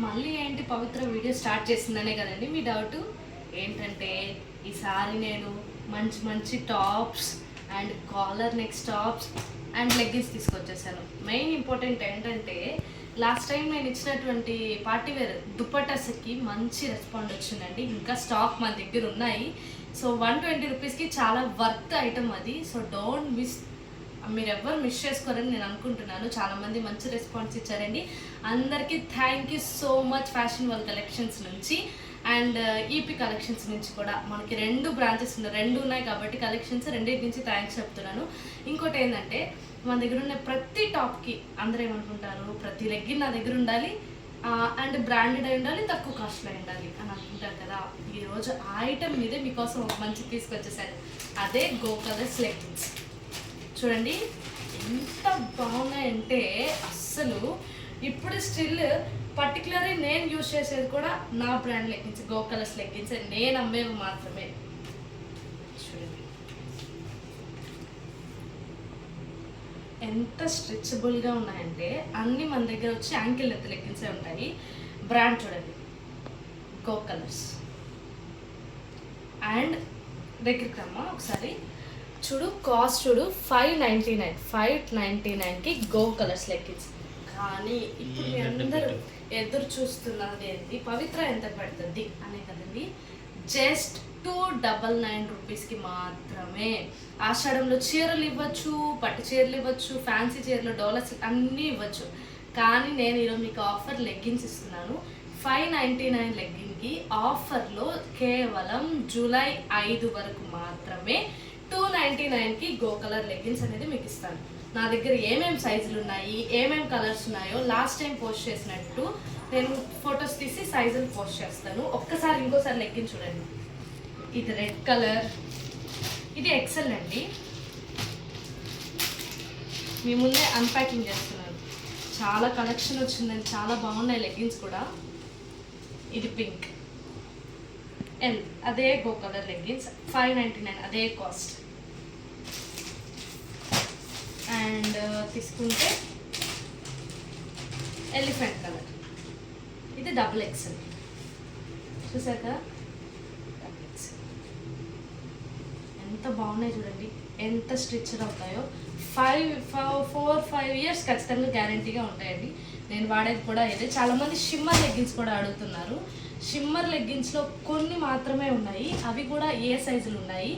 మళ్ళీ ఏంటి పవిత్ర video start చేసిందనే కదండి మీ డౌట్. ఏంటంటే ఈసారి నేను మంచి మంచి tops and collar neck tops and leggings తీసుకొచ్చేసాను. మెయిన్ ఇంపార్టెంట్ ఏంటంటే లాస్ట్ టైం నేను ఇచ్చినటువంటి పార్టీవేర్ దుప్పటాస్కి మంచి రెస్పాండ్ వచ్చిందండి. ఇంకా స్టాక్ మన దగ్గర ఉన్నాయి. సో 120 రూపీస్కి చాలా వర్త్ ఐటమ్ అది. సో డోంట్ మిస్, మీరు ఎవరు మిస్ చేసుకోరని నేను అనుకుంటున్నాను. చాలామంది మంచి రెస్పాన్స్ ఇచ్చారండి. అందరికీ thank you so much. Fashion world collections నుంచి అండ్ ఈపీ కలెక్షన్స్ నుంచి కూడా మనకి 2 బ్రాంచెస్ ఉన్నాయి, 2 ఉన్నాయి కాబట్టి కలెక్షన్స్ రెండింటి నుంచి థ్యాంక్స్ చెప్తున్నాను. ఇంకోటి ఏంటంటే మన దగ్గర ఉన్న ప్రతి టాప్కి అందరూ ఏమనుకుంటారు, ప్రతి లెగ్గిన్ నా దగ్గర ఉండాలి అండ్ బ్రాండెడ్ అయి ఉండాలి, తక్కువ కాస్ట్లో ఉండాలి అని అనుకుంటారు కదా. ఈరోజు ఆ ఐటమ్ మీదే మీకోసం ఒక మంచి తీసుకొచ్చేసాను. అదే గో కలర్స్ లెగ్గిన్స్. చూడండి ఎంత బాగున్నాయంటే అస్సలు. ఇప్పుడు స్టిల్ పర్టికులర్లీ నేను యూజ్ చేసేది కూడా నా brand leggings, go colours leggings. నేను అమ్మేవి మాత్రమే. చూడండి ఎంత స్ట్రెచబుల్గా ఉన్నాయంటే అన్నీ మన దగ్గర వచ్చి యాంకిల్ లెంత్ లెగ్గిన్సే ఉంటాయి. బ్రాండ్ చూడండి గో కలర్స్. అండ్ దగ్గరికి రమ్మా ఒకసారి చూడు, కాస్ట్ చూడు 599కి గో కలర్స్ లెగ్గిన్స్. కానీ ఇప్పుడు మీ అందరూ ఎదురు చూస్తున్నది ఏంటి, పవిత్ర ఎంత పడుతుంది అనే కదండి. జస్ట్ 299 రూపీస్కి మాత్రమే. ఆషాఢంలో చీరలు ఇవ్వచ్చు, పట్టు చీరలు ఇవ్వచ్చు, ఫ్యాన్సీ చీరలు, డోలర్స్ అన్నీ ఇవ్వచ్చు. కానీ నేను ఈరోజు మీకు ఆఫర్ లెగ్గిన్స్ ఇస్తున్నాను. 599 లెగ్గిన్కి ఆఫర్లో కేవలం జూలై 5 వరకు మాత్రమే 299కి గో కలర్ లెగ్గిన్స్ అనేది మీకు ఇస్తాను. నా దగ్గర ఏమేమి సైజులు ఉన్నాయి, ఏమేమి కలర్స్ ఉన్నాయో లాస్ట్ టైం పోస్ట్ చేసినట్టు నేను ఫొటోస్ తీసి సైజులు పోస్ట్ చేస్తాను. ఒక్కసారి ఇంకోసారి లెగ్గిన్ చూడండి. ఇది రెడ్ కలర్, ఇది ఎక్సెల్ అండి. మీ ముందే అన్ప్యాకింగ్ చేస్తున్నాను. చాలా కలెక్షన్ వచ్చిందండి, చాలా బాగున్నాయి లెగ్గిన్స్ కూడా. ఇది పింక్, ఎల్ అదే గో కలర్ లెగ్గిన్స్ 599 అదే కాస్ట్. అండ్ తీసుకుంటే ఎలిఫెంట్ కలర్, ఇది డబుల్ ఎక్సెల్. చూసారు కదా డబుల్ ఎక్సెల్ ఎంత బాగున్నాయి చూడండి, ఎంత స్ట్రిచ్డ్ అవుతాయో. 4-5 ఇయర్స్ ఖచ్చితంగా గ్యారంటీగా ఉంటాయండి. నేను వాడేది కూడా ఇదే. చాలామంది షిమ్మర్ లెగ్గిన్స్ కూడా అడుగుతున్నారు. షిమ్మర్ లెగ్గిన్స్లో కొన్ని మాత్రమే ఉన్నాయి, అవి కూడా ఏ సైజులు ఉన్నాయి,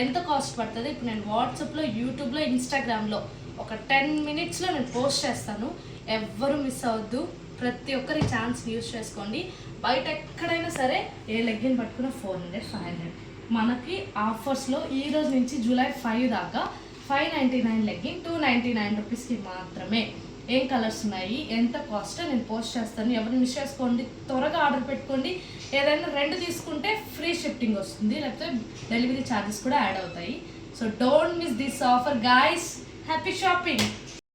ఎంత కాస్ట్ పడుతుంది ఇప్పుడు నేను వాట్సాప్లో, యూట్యూబ్లో, ఇన్స్టాగ్రామ్లో ఒక 10 మినిట్స్లో నేను పోస్ట్ చేస్తాను. ఎవ్వరూ మిస్ అవ్వద్దు. ప్రతి ఒక్కరి ఛాన్స్ని యూజ్ చేసుకోండి. బయట ఎక్కడైనా సరే ఏ లెగ్గిన్ పట్టుకున్న 400-500. మనకి ఆఫర్స్లో ఈ రోజు నుంచి జూలై 5 దాకా 599 లెగ్గిన్ 299 రూపీస్కి మాత్రమే. ఏం కలర్స్ ఉన్నాయి, ఎంత కాస్ట్ నేను పోస్ట్ చేస్తాను. ఎవరు మిస్ చేసుకోండి, త్వరగా ఆర్డర్ పెట్టుకోండి. ఏదైనా 2 తీసుకుంటే ఫ్రీ షిఫ్టింగ్ వస్తుంది, లేకపోతే డెలివరీ ఛార్జెస్ కూడా యాడ్ అవుతాయి. So don't miss this offer guys. Happy shopping.